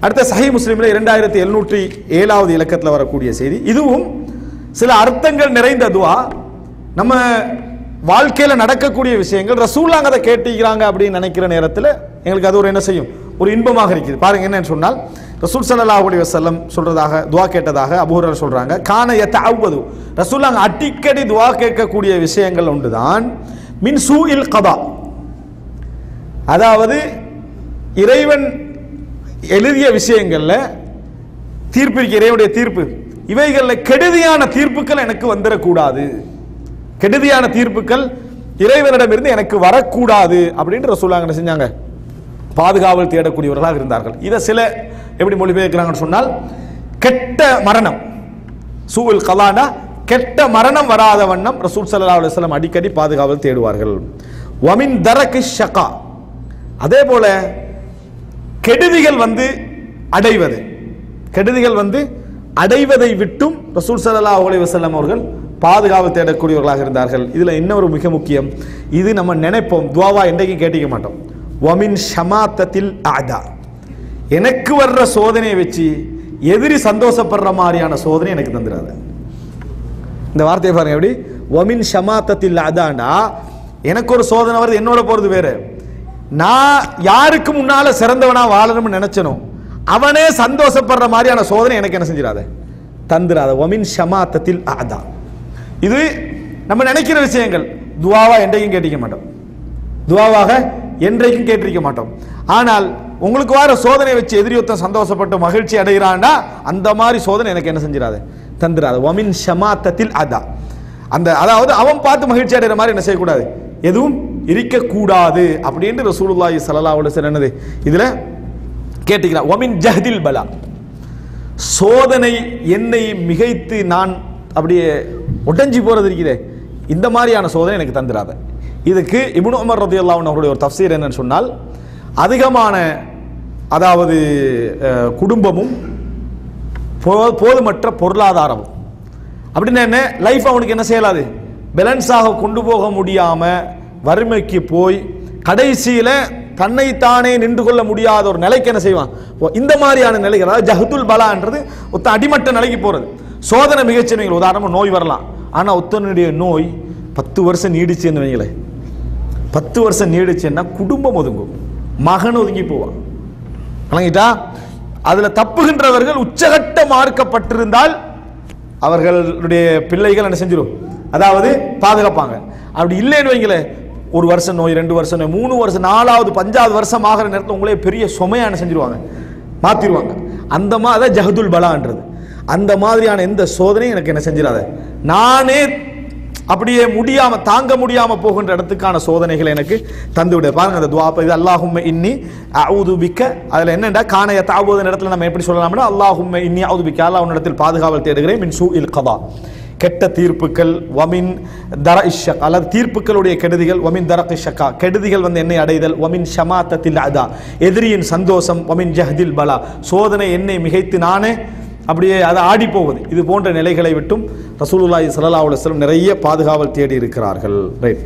அடுத்த சஹீஹ் முஸ்லிமில் 2707வது இலக்கத்தில் வரக்கூடிய செய்தி. இதுவும் சில அர்த்தங்கள் நிறைந்த துஆ. நம்ம வாழ்க்கையில் நடக்கக்கூடிய விஷயங்கள் ரசூலுல்லாஹ் அதை கேட்டிக்கிறாங்க அப்படின்னு நினைக்கிற நேரத்தில் எங்களுக்கு அது ஒரு என்ன செய்யும், ஒரு இன்பமாக இருக்குது. பாருங்க என்னன்னு சொன்னால், ரசூல் ஸல்லல்லாஹு அலைஹி வஸல்லம் சொல்றதாக துஆ கேட்டதாக அபூ ஹுரைரா சொல்றாங்க. கான யதஅவது, ரசூலுல்லாஹ் அடிக்கடி துஆ கேட்கக்கூடிய விஷயங்கள் ஒன்றுதான் மின் சூஇல் கதா, அதாவது இறைவன் எழுதிய விஷயங்கள்ல தீர்ப்பு, இறைவனுடைய தீர்ப்பு, இவைகளில் கெடுதியான தீர்ப்புகள் எனக்கு வந்துடக்கூடாது, கெடுதியான தீர்ப்புகள் இறைவனிடமிருந்து எனக்கு வரக்கூடாது அப்படின்னு ரசூலுல்லாஹ் என்ன செஞ்சாங்க, பாதுகாவல் தேடக்கூடியவர்களாக இருந்தார்கள். இதை சில எப்படி மொழிபெயர்க்கிறாங்கன்னு சொன்னால், கெட்ட மரணம், சூல் கலானா கெட்ட மரணம் வராத வண்ணம் ரசூல் ஸல்லல்லாஹு அலைஹி வஸல்லம் அடிக்கடி பாதுகாவல் தேடுவார்கள். வமின் தரகி ஷகா, அதே போல கெடுதிகள் அடைவது, கெடுதிகள் அடைவதை விட்டும் ரசூல் ஸல்லல்லாஹு அலைஹி வஸல்லம் அவர்கள் பாதுகாவல் தேடக்கூடியவர்களாக இருந்தார்கள். இதுல இன்னொரு மிக முக்கியம், இது நம்ம நினைப்போம் துஆவா என்றைக்கும் கேட்டிக்க மாட்டோம். வமின் ஷமாத்தத்தில் ஆதா, எனக்கு வர்ற சோதனையை வச்சு எதிரி சந்தோஷப்படுற மாதிரியான சோதனை எனக்கு தந்துடாது. இந்த வார்த்தையை பாருங்க எப்படி, வமின் ஷமாத்தத்தில் ஆதாண்டா, எனக்கு ஒரு சோதனை வருது, என்னோட போறது வேற, நான் யாருக்கு முன்னால சிறந்தவனா வாழணும்னு நினைச்சனோ அவனே சந்தோஷப்படுற மாதிரியான சோதனை எனக்கு என்ன செஞ்சிடாத, தந்துடாத. வமின் ஷமாத்தத்தில் ஆதா, இது நம்ம நினைக்கிற விஷயங்கள். துஆவா என்றைக்கும் கேட்டிக்க மாட்டோம், துஆவாக என்றைக்கும் கேட்டிருக்க மாட்டோம். ஆனால் உங்களுக்கு வர சோதனை வச்சு எதிரியொத்தம் சந்தோஷப்பட்டு மகிழ்ச்சி அடைகிறான்டா, அந்த மாதிரி சோதனை எனக்கு என்ன செஞ்சிடாது, தந்துடாது. வமின் ஷமாத்தத்தில் அதா, அந்த அதாவது அவன் பார்த்து மகிழ்ச்சி அடைகிற மாதிரி என்ன செய்யக்கூடாது, எதுவும் இருக்கக்கூடாது அப்படின்னு ரசூலுல்லாஹி ஸல்லல்லாஹு அலைஹி வஸல்லம் என்னது இதுல கேட்டிக்கிறார். வமின் ஜஹதில் பலா, சோதனை என்னை மிகைத்து நான் அப்படியே உடைஞ்சி போறது இருக்குதே, இந்த மாதிரியான சோதனை எனக்கு தந்துடாத. இதுக்கு இப்னு உமர் ரலியல்லாஹு அன்ஹு அவருடைய ஒரு தஃப்சீர் என்னன்னு சொன்னால், அதிகமான அதாவது குடும்பமும் போதுமற்ற பொருளாதாரமும் அப்படின்னா என்ன, லைஃப் அவனுக்கு என்ன செய்யலாது, பேலன்ஸாக கொண்டு போக முடியாம வறுமைக்கு போய் கடைசியில தன்னைத்தானே நின்று கொள்ள முடியாத ஒரு நிலைக்கு என்ன செய்வான், இந்த மாதிரியான நிலைகள், அதாவது ஜஹதுல் பலான்றது ஒத்த அடிமட்ட நிலைக்கு போறது. சோதனை மிகச்சின்னவங்க உதாரணமா நோய் வரலாம், ஆனா ஒத்தனுடைய நோய் 10 வருஷம் நீடிச்சுன்னு வைங்களேன், 10 வருஷம் நீடிச்சுன்னா குடும்பம் ஒதுங்கும், மகன் ஒதுங்கி போவான், வழங்கிட்டா. அதுல தப்புகின்றவர்கள் உச்சகட்ட மார்க்கப்பட்டிருந்தால் அவர்களுடைய பிள்ளைகள் என்ன செஞ்சிடும், அதாவது பாதுகாப்பாங்க. அப்படி இல்லைன்னு வைங்களேன், 1 வருஷம் நோய், 2 வருஷம் நோய், 3 வருஷம், 4வது 5வது வருஷம் ஆகிற நேரத்தில் உங்களே பெரிய சுமையா என்ன செஞ்சிருவாங்க, மாத்திடுவாங்க. அந்த மாதிரி ஜஹதுல் பலான்றது, அந்த மாதிரியான எந்த சோதனையும் எனக்கு என்ன செஞ்சிடாத, நானே அப்படியே முடியாம தாங்க முடியாம போகின்ற இடத்துக்கான சோதனைகளை எனக்கு தந்துவிட. பாருங்க அந்த துஆ, இது அல்லாஹும்ம இன்னி அஊது பிக்க, அதுல என்னடா கான யதஅவது இடத்துல நம்ம எப்படி சொல்லலாம்னா, அல்லாஹும்ம இன்னி அஊது பிக்க, அல்லாஹ் உன்னிடத்தில் பாதுகாவல் தேடுகிறேன், மின் சூஇல் கதா, கெட்ட தீர்ப்புகள், வமின் தரஇஷ் ஷக், அல்லது தீர்ப்புகளுடைய கெடுதிகள், வமின் தரஇஷ் ஷக்கா, கெடுதிகள் என்னை அடைதல், வமின் ஷமாத்தத்தில் அதா, எதிரியின் சந்தோஷம், வமின் ஜஹதில் பலா, சோதனை என்னை மிகைத்து நானே அப்படியே அதை ஆடி போவது, இது போன்ற நிலைகளை விட்டும் ரசூலுல்லாஹி ஸல்லல்லாஹு அலைஹி வஸல்லம் நிறைய பாதுகாவல் தேடி இருக்கிறார்கள். ரைட்.